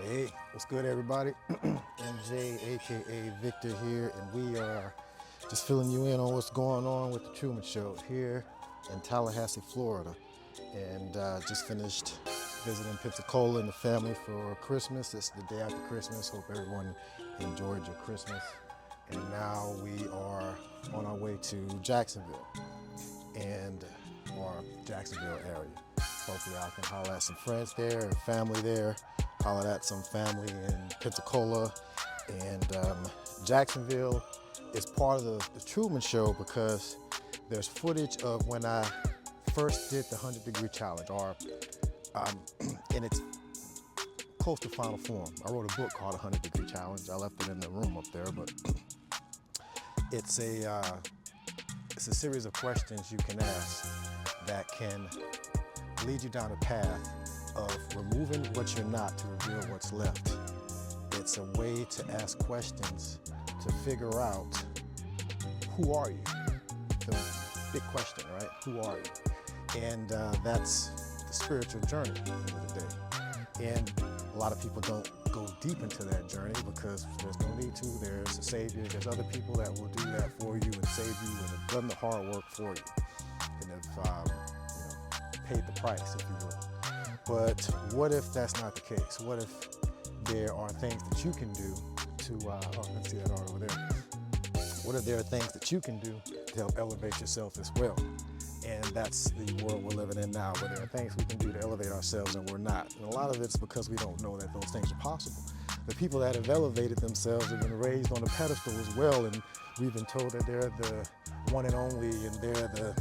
Hey, what's good, everybody? MJ, aka Victor, here, and we are just filling you in on what's going on with the Truman Show here in Tallahassee, Florida. And just finished visiting Pensacola and the family for Christmas. It's the day after Christmas. Hope everyone enjoyed your Christmas. And now we are on our way to Jacksonville and or Jacksonville area. Hopefully I can holler at some friends there and family there, holler at some family in Pensacola. And Jacksonville is part of the Truman Show because there's footage of when I first did the 100-degree challenge, or in its close to final form. I wrote a book called 100-degree challenge. I left it in the room up there, but it's a series of questions you can ask that can lead you down a path of removing what you're not to reveal what's left. It's a way to ask questions to figure out, who are you? The big question, right? Who are you? And that's the spiritual journey at the end of the day. And a lot of people don't go deep into that journey because there's no need to. There's a savior. There's other people that will do that for you and save you and have done the hard work for you and have paid the price, if you will. But what if that's not the case? What if there are things that you can do to, let's see that art over there. What if there are things that you can do to help elevate yourself as well? And that's the world we're living in now, where there are things we can do to elevate ourselves and we're not. And a lot of it's because we don't know that those things are possible. The people that have elevated themselves have been raised on a pedestal as well, and we've been told that they're the one and only, and they're the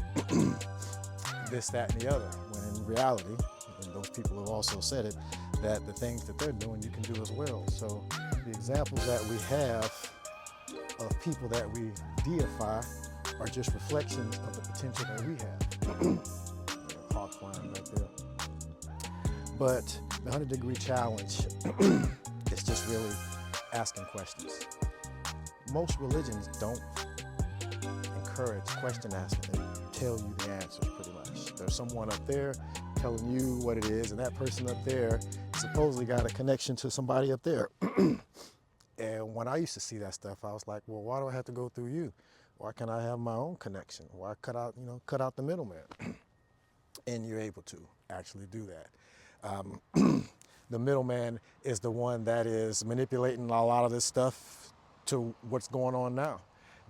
this, that, and the other, when in reality, and those people have also said it, that the things that they're doing you can do as well. So the examples that we have of people that we deify are just reflections of the potential that we have. Hawk flying right there. But the 100-degree challenge is just really asking questions. Most religions don't encourage question asking. They tell you the answers pretty much. There's someone up there telling you what it is, and that person up there supposedly got a connection to somebody up there. And when I used to see that stuff, I was like, well, why do I have to go through you? Why can't I have my own connection? Why cut out the middleman? And you're able to actually do that. The middleman is the one that is manipulating a lot of this stuff to what's going on now.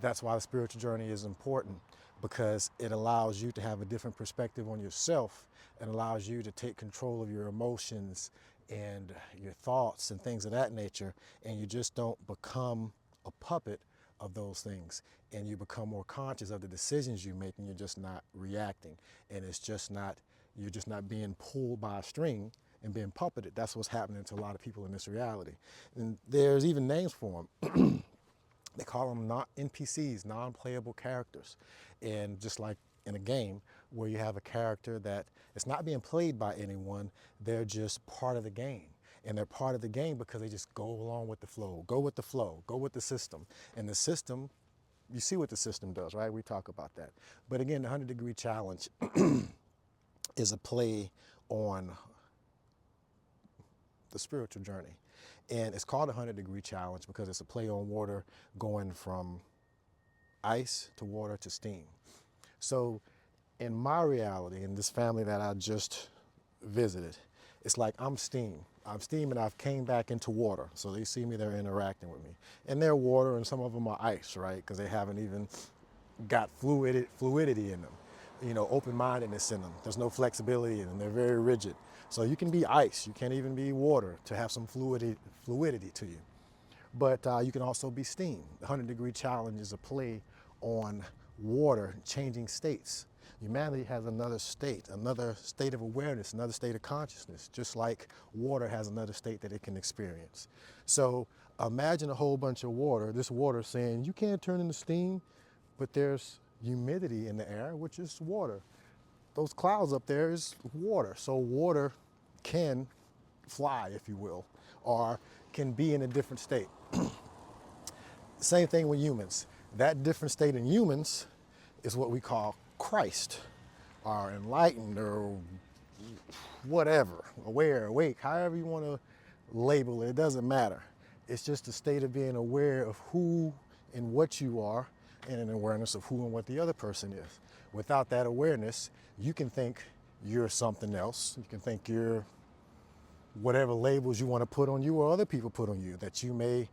That's why the spiritual journey is important, because it allows you to have a different perspective on yourself and allows you to take control of your emotions and your thoughts and things of that nature, and you just don't become a puppet of those things, and you become more conscious of the decisions you make, and you're just not reacting, and you're just not being pulled by a string and being puppeted. That's what's happening to a lot of people in this reality. And there's even names for them. They call them NPCs, non-playable characters. And just like in a game where you have a character that is not being played by anyone, they're just part of the game. And they're part of the game because they just go along with the flow, go with the flow, go with the system. And the system, you see what the system does, right? We talk about that. But again, the 100-degree challenge is a play on the spiritual journey. And it's called a 100-degree challenge because it's a play on water going from ice to water to steam. So in my reality, in this family that I just visited, it's like I'm steam. I'm steam and I've came back into water. So they see me, they're interacting with me. And they're water and some of them are ice, right? Because they haven't even got fluidity in them. Open-mindedness in them. There's no flexibility in them. They're very rigid. So you can be ice. You can't even be water to have some fluidity to you. But you can also be steam. The 100-degree challenge is a play on water changing states. Humanity has another state of awareness, another state of consciousness, just like water has another state that it can experience. So imagine a whole bunch of water, this water saying, you can't turn into steam, but there's humidity in the air, which is water. Those clouds up there is water. So water can fly, if you will, or can be in a different state. Same thing with humans. That different state in humans is what we call Christ, or enlightened, or whatever, aware, awake, however you want to label it. It doesn't matter. It's just a state of being aware of who and what you are, and an awareness of who and what the other person is. Without that awareness, you can think you're something else. You can think you're whatever labels you want to put on you or other people put on you that you may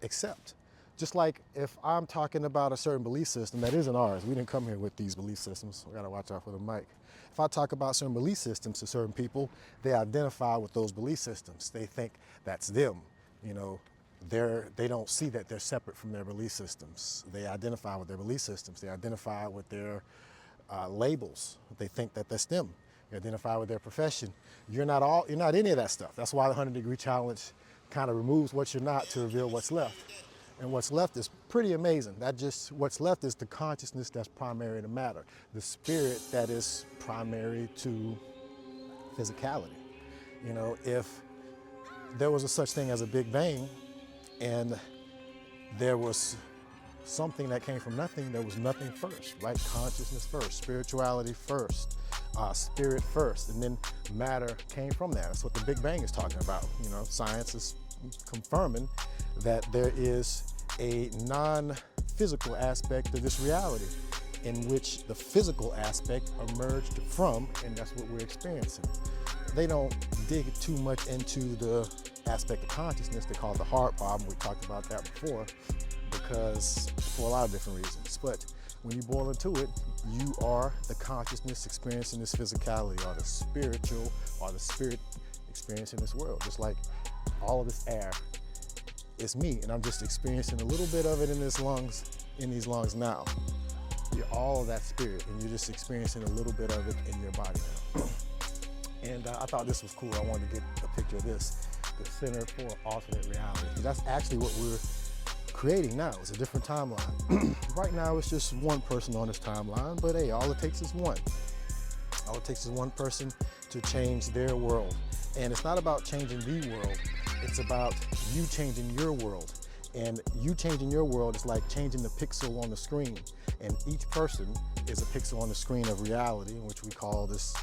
accept. Just like if I'm talking about a certain belief system that isn't ours, we didn't come here with these belief systems. We gotta watch out for the mic. If I talk about certain belief systems to certain people, they identify with those belief systems. They think that's them. You know, they don't see that they're separate from their belief systems. They identify with their belief systems. They identify with their labels. They think that that's them. They identify with their profession. You're not any of that stuff. That's why the 100-degree challenge kind of removes what you're not to reveal what's left. And what's left is pretty amazing. What's left is the consciousness that's primary to matter, the spirit that is primary to physicality. You know, if there was a such thing as a Big Bang and there was something that came from nothing, there was nothing first, right? Consciousness first, spirituality first, spirit first, and then matter came from that. That's what the Big Bang is talking about. You know, science is confirming that there is a non-physical aspect of this reality in which the physical aspect emerged from, and that's what we're experiencing. They don't dig too much into the aspect of consciousness. They call it the heart problem. We talked about that before, because for a lot of different reasons. But when you boil into it, you are the consciousness experiencing this physicality, or the spiritual, or the spirit experiencing this world. Just like all of this air, it's me, and I'm just experiencing a little bit of it in these lungs now. You're all of that spirit, and you're just experiencing a little bit of it in your body now. And I thought this was cool. I wanted to get a picture of this, the Center for Alternate Reality. That's actually what we're creating now. It's a different timeline. Right now, it's just one person on this timeline, but hey, all it takes is one. All it takes is one person to change their world. And it's not about changing the world. It's about you changing your world. And you changing your world is like changing the pixel on the screen. And each person is a pixel on the screen of reality, which we call this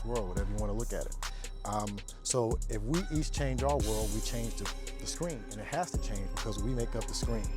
world, whatever you want to look at it. So if we each change our world, we change the screen. And it has to change because we make up the screen.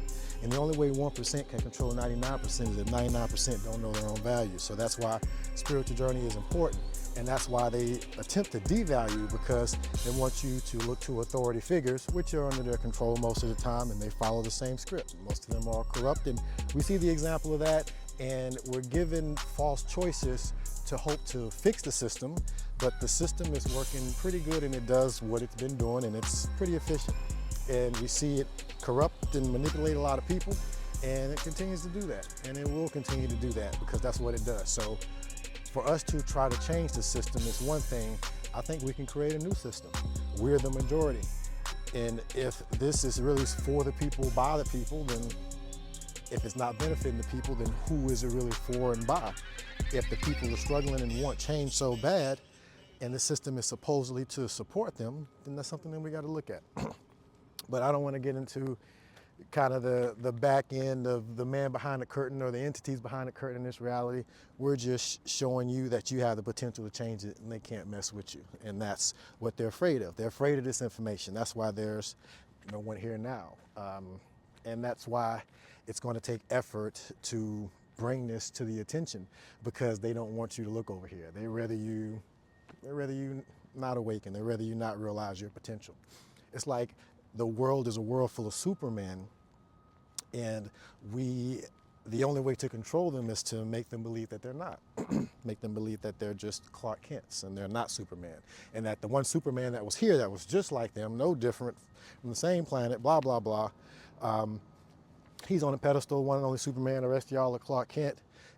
And the only way 1% can control 99% is that 99% don't know their own value. So that's why spiritual journey is important. And that's why they attempt to devalue, because they want you to look to authority figures, which are under their control most of the time, and they follow the same script. Most of them are corrupt, and we see the example of that, and we're given false choices to hope to fix the system, but the system is working pretty good, and it does what it's been doing, and it's pretty efficient. And we see it corrupt and manipulate a lot of people, and it continues to do that, and it will continue to do that because that's what it does. So for us to try to change the system is one thing. I think we can create a new system. We're the majority. And if this is really for the people, by the people, then if it's not benefiting the people, then who is it really for and by? If the people are struggling and want change so bad, and the system is supposedly to support them, then that's something that we got to look at. But I don't want to get into kind of the back end of the man behind the curtain or the entities behind the curtain in this reality. We're just showing you that you have the potential to change it, and they can't mess with you. And that's what they're afraid of. They're afraid of this information. That's why there's no one here now. And that's why it's going to take effort to bring this to the attention, because they don't want you to look over here. They'd rather you not awaken. They'd rather you not realize your potential. It's like the world is a world full of Supermen, and the only way to control them is to make them believe that they're not. Make them believe that they're just Clark Kents and they're not Superman. And that the one Superman that was here that was just like them, no different, from the same planet, blah, blah, blah. He's on a pedestal, one and only Superman, the rest of y'all are Clark Kent,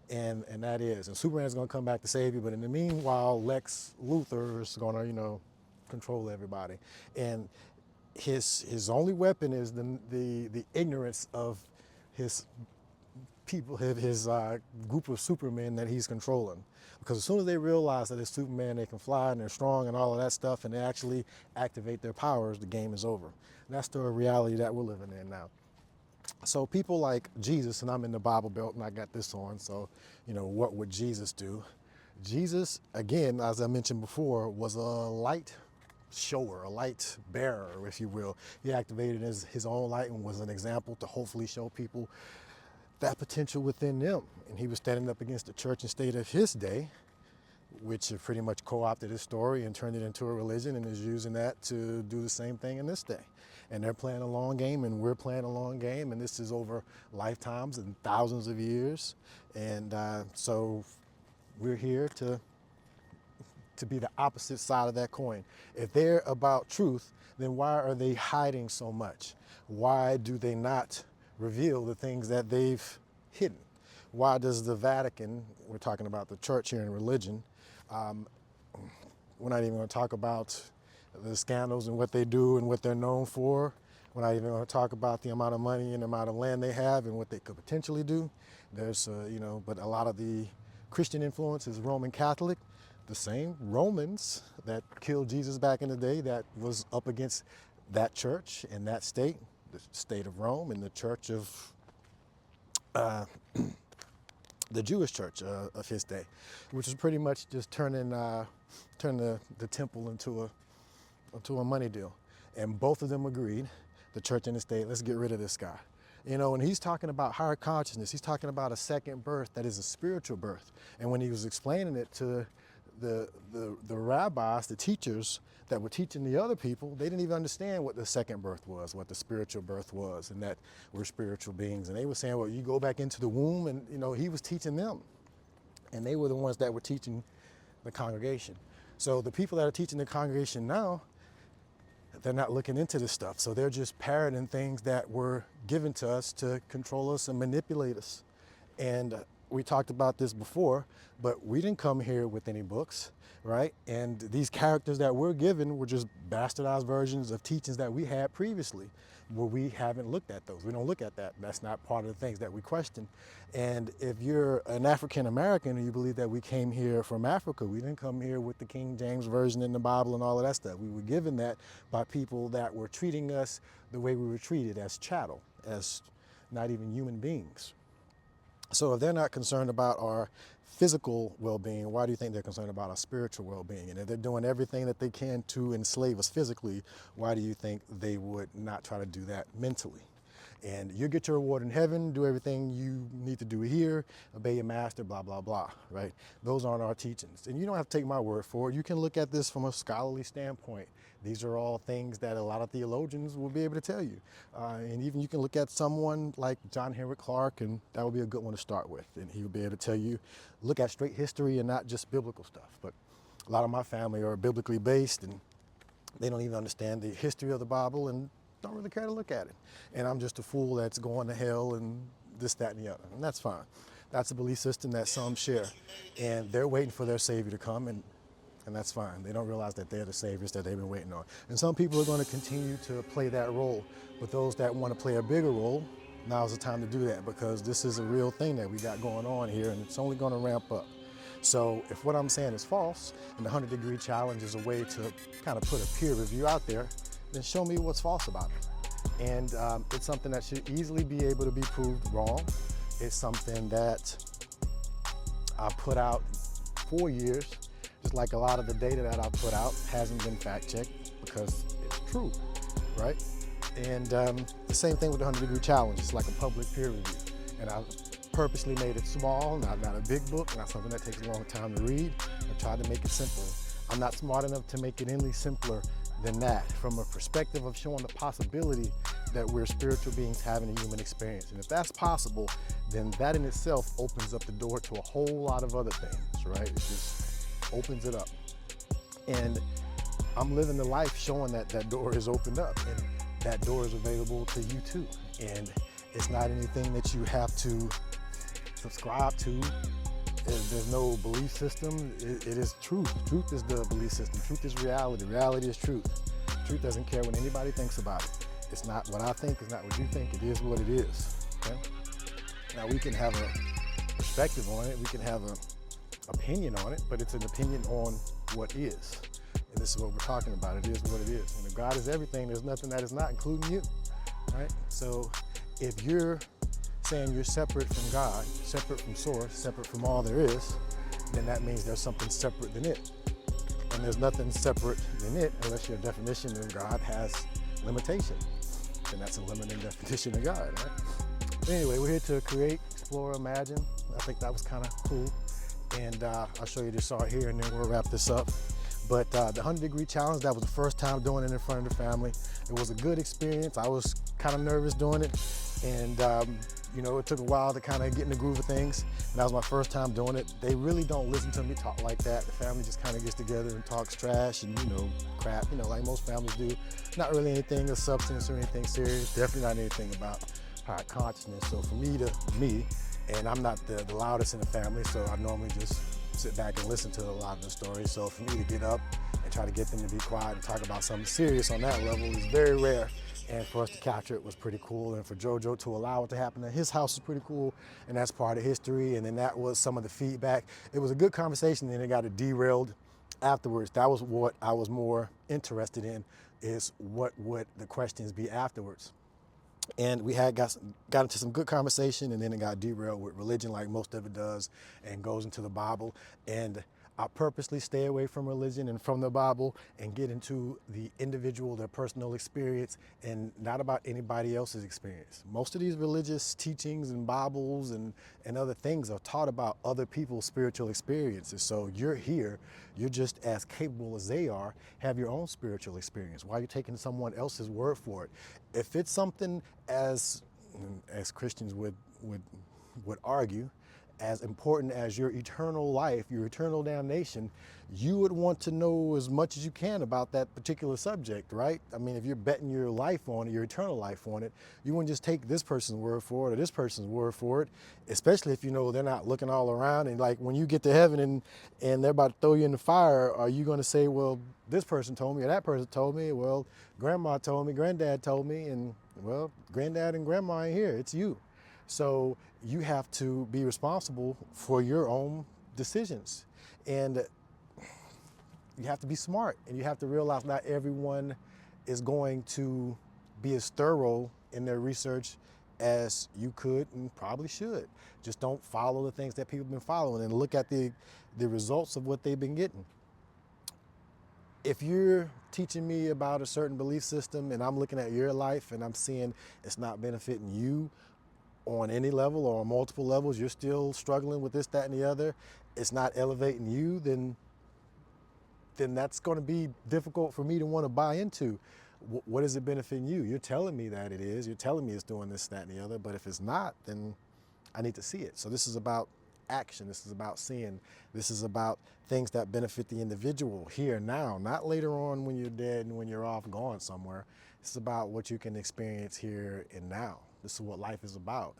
and that is. And Superman's gonna come back to save you, but in the meanwhile, Lex Luthor is gonna, control everybody. And his only weapon is the ignorance of his people, his group of Supermen that he's controlling. Because as soon as they realize that it's Superman, they can fly and they're strong and all of that stuff, and they actually activate their powers, the game is over. And that's the reality that we're living in now. So people like Jesus, and I'm in the Bible Belt and I got this on, so, what would Jesus do? Jesus, again, as I mentioned before, was a light shower, a light bearer, if you will. He activated his own light and was an example to hopefully show people that potential within them. And he was standing up against the church and state of his day, which have pretty much co-opted his story and turned it into a religion and is using that to do the same thing in this day. And they're playing a long game and we're playing a long game, and this is over lifetimes and thousands of years. And so we're here to be the opposite side of that coin. If they're about truth, then why are they hiding so much? Why do they not reveal the things that they've hidden? Why does the Vatican, we're talking about the church here in religion, we're not even going to talk about the scandals and what they do and what they're known for. We're not even going to talk about the amount of money and the amount of land they have and what they could potentially do. There's, but a lot of the Christian influence is Roman Catholic. The same Romans that killed Jesus back in the day that was up against that church and that state, the state of Rome and the church of the Jewish church of his day, which was pretty much just turn the temple into a money deal. And both of them agreed, the church and the state, let's get rid of this guy. You know, and he's talking about higher consciousness. He's talking about a second birth that is a spiritual birth. And when he was explaining it to the rabbis, the teachers that were teaching the other people, they didn't even understand what the second birth was, what the spiritual birth was, and that we're spiritual beings. And they were saying, well, you go back into the womb, and he was teaching them. And they were the ones that were teaching the congregation. So the people that are teaching the congregation now, they're not looking into this stuff. So they're just parroting things that were given to us to control us and manipulate us. And we talked about this before, but we didn't come here with any books, right? And these characters that we're given were just bastardized versions of teachings that we had previously, where we haven't looked at those. We don't look at that. That's not part of the things that we question. And if you're an African American and you believe that we came here from Africa, we didn't come here with the King James Version in the Bible and all of that stuff. We were given that by people that were treating us the way we were treated, as chattel, as not even human beings. So if they're not concerned about our physical well-being, why do you think they're concerned about our spiritual well-being? And if they're doing everything that they can to enslave us physically, why do you think they would not try to do that mentally? And you get your reward in heaven, do everything you need to do here, obey your master, blah, blah, blah, right? Those aren't our teachings. And you don't have to take my word for it. You can look at this from a scholarly standpoint. These are all things that a lot of theologians will be able to tell you. And even you can look at someone like John Henry Clark, and that would be a good one to start with. And he will be able to tell you, look at straight history and not just biblical stuff. But a lot of my family are biblically based, and they don't even understand the history of the Bible and don't really care to look at it. And I'm just a fool that's going to hell and this, that, and the other. And that's fine. That's a belief system that some share. And they're waiting for their Savior to come, and that's fine. They don't realize that they're the saviors that they've been waiting on. And some people are going to continue to play that role. But those that want to play a bigger role, now's the time to do that, because this is a real thing that we got going on here, and it's only going to ramp up. So if what I'm saying is false, and the 100-degree challenge is a way to kind of put a peer review out there, then show me what's false about it. And it's something that should easily be able to be proved wrong. It's something that I put out 4 years. Just like a lot of the data that I put out hasn't been fact-checked because it's true, right? And the same thing with the 100-degree challenge. It's like a public peer review. And I purposely made it small, not a big book, not something that takes a long time to read. I tried to make it simpler. I'm not smart enough to make it any simpler than that, from a perspective of showing the possibility that we're spiritual beings having a human experience. And if that's possible, then that in itself opens up the door to a whole lot of other things, right? It just opens it up. And I'm living the life showing that that door is opened up, and that door is available to you too. And it's not anything that you have to subscribe to. There's no belief system. It is truth. Truth is the belief system. Truth is reality. Reality is truth. Truth doesn't care what anybody thinks about it. It's not what I think. It's not what you think. It is what it is. Okay? Now we can have a perspective on it. We can have an opinion on it, but it's an opinion on what is. And this is what we're talking about. It is what it is. And if God is everything, there's nothing that is not, including you. Right? So if you're saying you're separate from God, separate from source, separate from all there is, then that means there's something separate than it. and there's nothing separate than it unless your definition of God has limitation. And that's a limiting definition of God, right? But anyway, we're here to create, explore, imagine. I think that was kind of cool. And I'll show you this art here and then we'll wrap this up. But the 100-degree challenge, that was the first time doing it in front of the family. It was a good experience. I was kind of nervous doing it. And you know, it took a while to kind of get in the groove of things. And that was my first time doing it. They really don't listen to me talk like that. The family just kind of gets together and talks trash and, you know, crap, you know, like most families do. Not really anything of substance or anything serious. Definitely not anything about high consciousness. So for me, and I'm not the loudest in the family, so I normally just sit back and listen to a lot of the stories. So for me to get up and try to get them to be quiet and talk about something serious on that level is very rare. And for us to capture it was pretty cool. And for JoJo to allow it to happen at his house was pretty cool. And that's part of history. And then that was some of the feedback. It was a good conversation, and it got derailed afterwards. That was what I was more interested in, is what would the questions be afterwards. And we had got into some good conversation, and then it got derailed with religion, like most of it does, and goes into the Bible. And I purposely stay away from religion and from the Bible and get into the individual, their personal experience, and not about anybody else's experience. Most of these religious teachings and Bibles and other things are taught about other people's spiritual experiences. So you're here, you're just as capable as they are, have your own spiritual experience. Why are you taking someone else's word for it? If it's something as Christians would argue, as important as your eternal life, your eternal damnation, you would want to know as much as you can about that particular subject, right? I mean, if you're betting your life on it, your eternal life on it, you wouldn't just take this person's word for it or this person's word for it, especially if you know they're not looking all around. And like when you get to heaven and they're about to throw you in the fire, are you going to say, well, this person told me or that person told me, well, grandma told me, granddad told me, and well, granddad and grandma ain't here, it's you. So you have to be responsible for your own decisions. And you have to be smart, and you have to realize not everyone is going to be as thorough in their research as you could and probably should. Just don't follow the things that people have been following and look at the results of what they've been getting. If you're teaching me about a certain belief system and I'm looking at your life and I'm seeing it's not benefiting you on any level or on multiple levels, you're still struggling with this, that, and the other, it's not elevating you, then that's going to be difficult for me to want to buy into. What is it benefiting you? You're telling me that it is. You're telling me it's doing this, that, and the other, but if it's not, then I need to see it. So this is about action. This is about seeing. This is about things that benefit the individual here now, not later on when you're dead and when you're off gone somewhere. It's about what you can experience here and now. This is what life is about.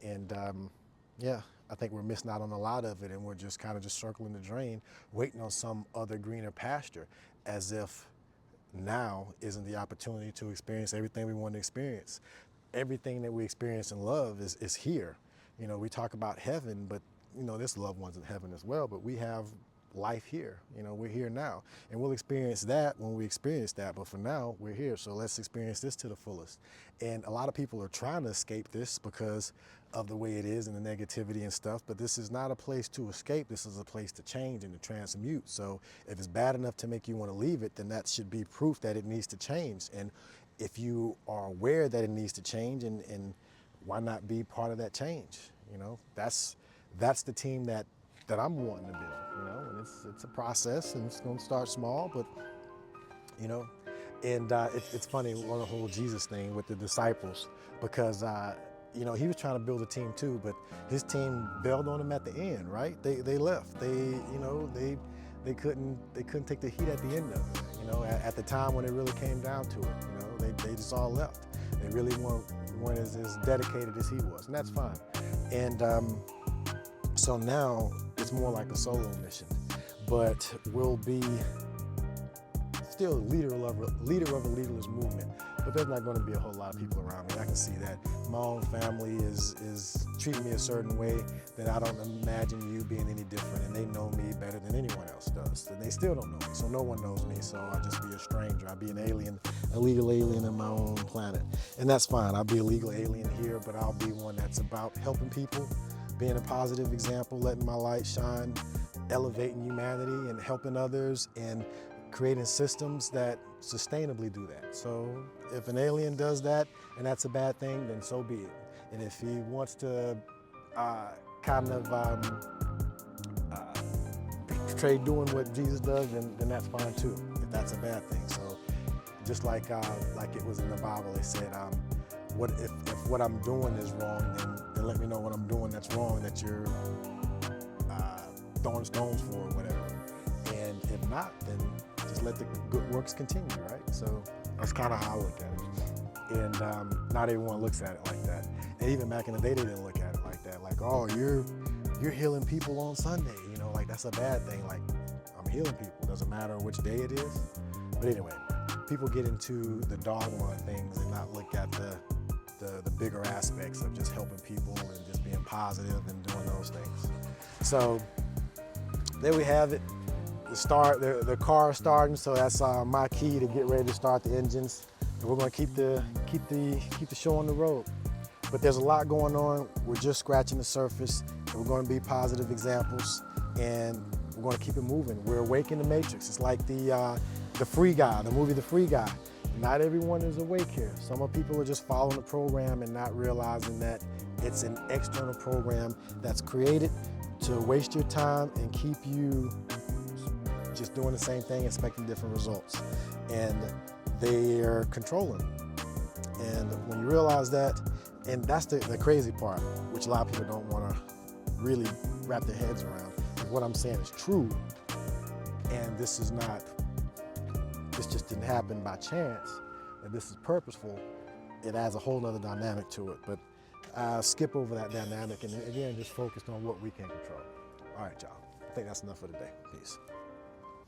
And yeah, I think we're missing out on a lot of it, and we're just kind of just circling the drain, waiting on some other greener pasture, as if now isn't the opportunity to experience everything we want to experience. Everything that we experience and love is here. You know, we talk about heaven, but you know, there's loved ones in heaven as well, but we have life here. You know, we're here now, and we'll experience that when we experience that, but for now we're here, so let's experience this to the fullest. And a lot of people are trying to escape this because of the way it is and the negativity and stuff, but this is not a place to escape. This is a place to change and to transmute. So if it's bad enough to make you want to leave it, then that should be proof that it needs to change. And if you are aware that it needs to change, and why not be part of that change? You know, that's the team that I'm wanting to build, you know, and it's a process, and it's going to start small, but, you know, and it's funny on the whole Jesus thing with the disciples, because, you know, he was trying to build a team too, but his team bailed on him at the end, right? They left. They couldn't take the heat at the end of it, you know, at the time when it really came down to it, you know, they just all left. They really weren't as dedicated as he was, and that's fine. And so now it's more like a solo mission, but we'll be still a leader of a leaderless movement, but there's not going to be a whole lot of people around me. I can see that. My own family is treating me a certain way that I don't imagine you being any different, and they know me better than anyone else does, and they still don't know me, so no one knows me, so I'll just be a stranger. I'll be an alien, a legal alien in my own planet, and that's fine. I'll be a legal alien here, but I'll be one that's about helping people, being a positive example, letting my light shine, elevating humanity and helping others and creating systems that sustainably do that. So if an alien does that and that's a bad thing, then so be it. And if he wants to portray doing what Jesus does, then that's fine too, if that's a bad thing. So just like it was in the Bible, they said, what if what I'm doing is wrong, then let me know what I'm doing that's wrong, that you're throwing stones for or whatever. And if not, then just let the good works continue, right? So that's kind of how I look at it. And not everyone looks at it like that. And even back in the day, they didn't look at it like that. Like, oh, you're healing people on Sunday, you know, like that's a bad thing. Like, I'm healing people, doesn't matter which day it is. But anyway, people get into the dogma of things and not look at the bigger aspects of just helping people and just being positive and doing those things. So there we have it. The car is starting, so that's my key to get ready to start the engines. And we're going to keep the show on the road. But there's a lot going on. We're just scratching the surface. And we're going to be positive examples, and we're going to keep it moving. We're awakening the matrix. It's like the Free Guy, the movie The Free Guy. Not everyone is awake here. Some of people are just following the program and not realizing that it's an external program that's created to waste your time and keep you just doing the same thing, expecting different results. And they're controlling. And when you realize that, and that's the crazy part, which a lot of people don't want to really wrap their heads around, is what I'm saying is true. And this just didn't happen by chance, and this is purposeful. It adds a whole other dynamic to it. But skip over that dynamic and again, just focused on what we can control. All right, y'all. I think that's enough for today. Peace.